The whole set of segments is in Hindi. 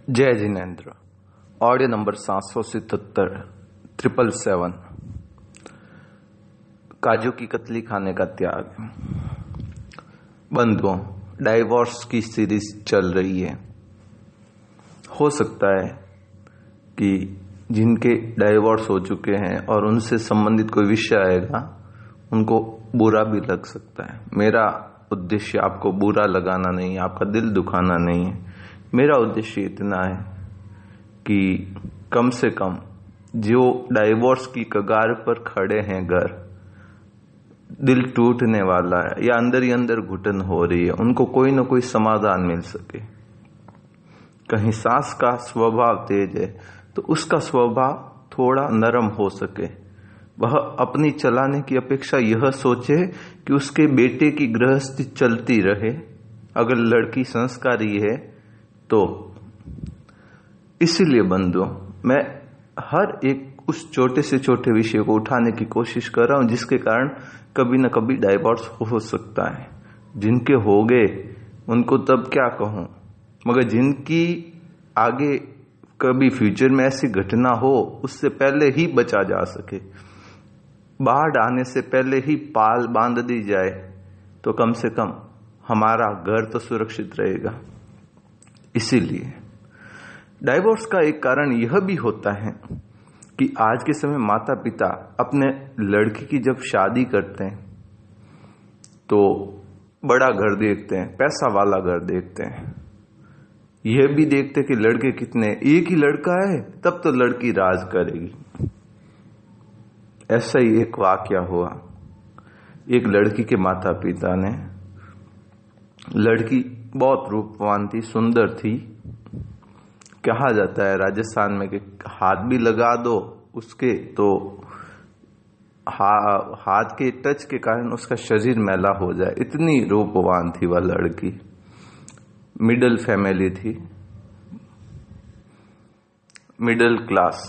जय जिनेन्द्र। Audio number 777 777। काजू की कतली खाने का त्याग। बंधुओं, डाइवोर्स की सीरीज चल रही है। हो सकता है कि जिनके डाइवोर्स हो चुके हैं और उनसे संबंधित कोई विषय आएगा उनको बुरा भी लग सकता है। मेरा उद्देश्य आपको बुरा लगाना नहीं है, आपका दिल दुखाना नहीं है। मेरा उद्देश्य इतना है कि कम से कम जो डाइवोर्स की कगार पर खड़े हैं, घर दिल टूटने वाला है या अंदर ही अंदर घुटन हो रही है, उनको कोई ना कोई समाधान मिल सके। कहीं सास का स्वभाव तेज है तो उसका स्वभाव थोड़ा नरम हो सके। वह अपनी चलाने की अपेक्षा यह सोचे कि उसके बेटे की गृहस्थी चलती रहे। अगर लड़की संस्कारी है तो इसीलिए बंधुओं, मैं हर एक उस छोटे से छोटे विषय को उठाने की कोशिश कर रहा हूं जिसके कारण कभी न कभी डाइवोर्स हो सकता है। जिनके हो गए उनको तब क्या कहूं, मगर जिनकी आगे कभी फ्यूचर में ऐसी घटना हो उससे पहले ही बचा जा सके, बाढ़ आने से पहले ही पाल बांध दी जाए तो कम से कम हमारा घर तो सुरक्षित रहेगा। इसीलिए डाइवोर्स का एक कारण यह भी होता है कि आज के समय माता पिता अपने लड़की की जब शादी करते हैं तो बड़ा घर देखते हैं, पैसा वाला घर देखते हैं। यह भी देखते कि लड़के कितने, एक ही लड़का है तब तो लड़की राज करेगी। ऐसा ही एक वाकया हुआ। एक लड़की के माता पिता ने, लड़की बहुत रूपवान थी, सुंदर थी। कहा जाता है राजस्थान में कि हाथ भी लगा दो उसके तो हाथ के टच के कारण उसका शरीर मैला हो जाए, इतनी रूपवान थी वह लड़की। मिडिल फैमिली थी, मिडिल क्लास।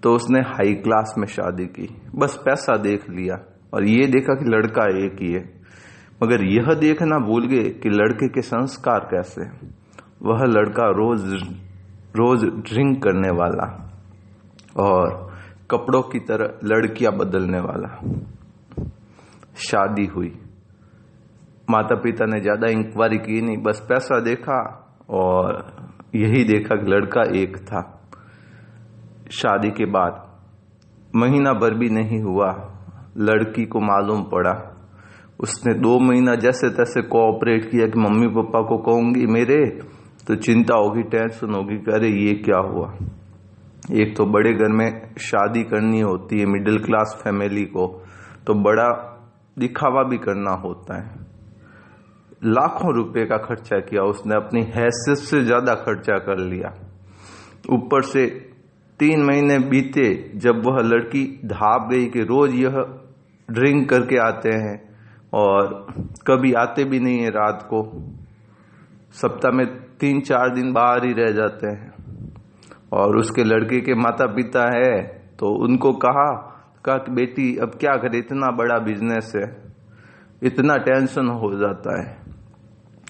तो उसने हाई क्लास में शादी की, बस पैसा देख लिया और ये देखा कि लड़का एक ही है, मगर यह देखना भूल गए कि लड़के के संस्कार कैसे। वह लड़का रोज ड्रिंक करने वाला और कपड़ों की तरह लड़कियां बदलने वाला। शादी हुई, माता पिता ने ज्यादा इंक्वायरी की नहीं, बस पैसा देखा और यही देखा कि लड़का एक था। शादी के बाद महीना भर भी नहीं हुआ, लड़की को मालूम पड़ा। उसने 2 महीना जैसे तैसे कोऑपरेट किया कि मम्मी पापा को कहूंगी मेरे तो चिंता होगी, टेंशन होगी कि अरे ये क्या हुआ। एक तो बड़े घर में शादी करनी होती है मिडिल क्लास फैमिली को, तो बड़ा दिखावा भी करना होता है। लाखों रुपए का खर्चा किया उसने, अपनी हैसियत से ज्यादा खर्चा कर लिया। ऊपर से 3 महीने बीते जब वह लड़की धाप गई कि रोज यह ड्रिंक करके आते हैं और कभी आते भी नहीं है रात को। सप्ताह में 3-4 दिन बाहर ही रह जाते हैं। और उसके लड़के के माता पिता है तो उनको कहा कि बेटी अब क्या करे, इतना बड़ा बिजनेस है, इतना टेंशन हो जाता है।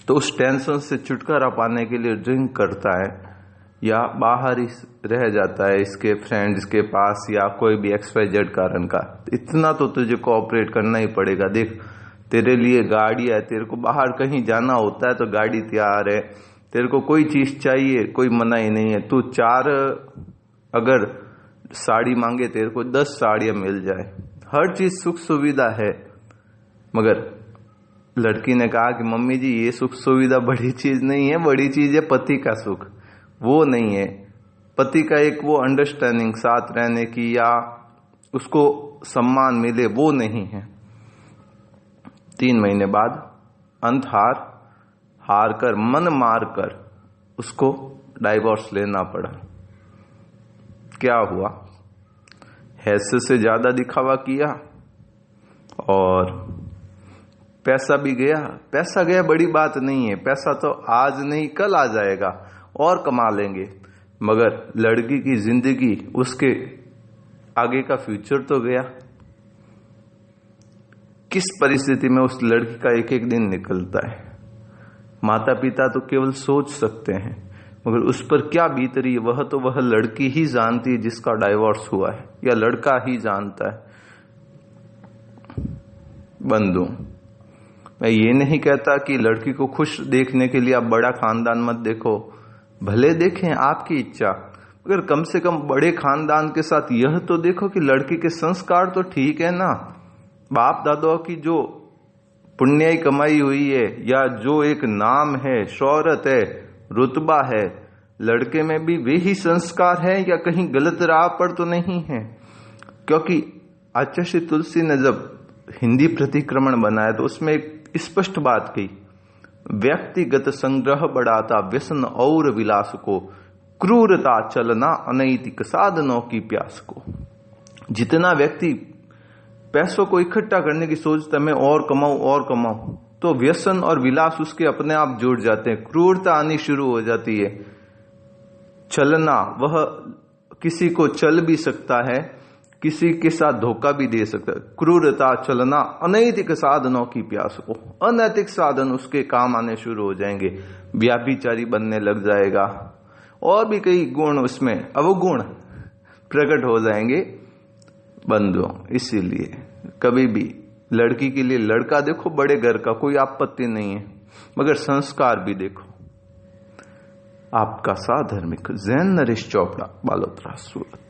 तो उस टेंशन से छुटकारा पाने के लिए ड्रिंक करता है या बाहर ही रह जाता है इसके फ्रेंड्स के पास या कोई भी XYZ कारण का। इतना तो तुझे कोऑपरेट करना ही पड़ेगा। देख, तेरे लिए गाड़ी है, तेरे को बाहर कहीं जाना होता है तो गाड़ी तैयार है, तेरे को कोई चीज चाहिए कोई मनाही नहीं है। तू 4 अगर साड़ी मांगे तेरे को 10 साड़ियां मिल जाए, हर चीज सुख सुविधा है। मगर लड़की ने कहा कि मम्मी जी ये सुख सुविधा बड़ी चीज नहीं है, बड़ी चीज है पति का सुख। वो नहीं है, पति का एक वो अंडरस्टैंडिंग साथ रहने की या उसको सम्मान मिले, वो नहीं है। 3 महीने बाद अंत हार कर, मन मार कर उसको डाइवोर्स लेना पड़ा। क्या हुआ, हैसियत से ज्यादा दिखावा किया और पैसा भी गया। पैसा गया बड़ी बात नहीं है, पैसा तो आज नहीं कल आ जाएगा और कमा लेंगे, मगर लड़की की जिंदगी, उसके आगे का फ्यूचर तो गया। किस परिस्थिति में उस लड़की का एक एक दिन निकलता है, माता पिता तो केवल सोच सकते हैं। मगर उस पर क्या बीत रही है वह लड़की ही जानती है जिसका डाइवोर्स हुआ है, या लड़का ही जानता है। बंधु, मैं ये नहीं कहता कि लड़की को खुश देखने के लिए आप बड़ा खानदान मत देखो, भले देखें, आपकी इच्छा, मगर कम से कम बड़े खानदान के साथ यह तो देखो कि लड़की के संस्कार तो ठीक है ना। बाप दादाओं की जो पुण्याई कमाई हुई है, या जो एक नाम है, शोहरत है, रुतबा है, लड़के में भी वही संस्कार है या कहीं गलत राह पर तो नहीं है। क्योंकि आचार्य श्री तुलसी ने जब हिंदी प्रतिक्रमण बनाया तो उसमें एक स्पष्ट बात कही, व्यक्तिगत संग्रह बढ़ाता व्यसन और विलास को, क्रूरता चलना अनैतिक साधनों की प्यास को। जितना व्यक्ति पैसों को इकट्ठा करने की सोचता मैं और कमाऊं, तो व्यसन और विलास उसके अपने आप जुड़ जाते हैं, क्रूरता आनी शुरू हो जाती है। चलना, वह किसी को चल भी सकता है, किसी के साथ धोखा भी दे सकता है। क्रूरता चलना अनैतिक साधनों की प्यास को, अनैतिक साधन उसके काम आने शुरू हो जाएंगे, व्याभिचारी बनने लग जाएगा, और भी कई गुण उसमें अवगुण प्रकट हो जाएंगे। बंधुओं, इसीलिए कभी भी लड़की के लिए लड़का देखो बड़े घर का, कोई आपत्ति नहीं है, मगर संस्कार भी देखो। आपका साधर्मिक जैन नरेश चोपड़ा, बालोतरा, सूरत।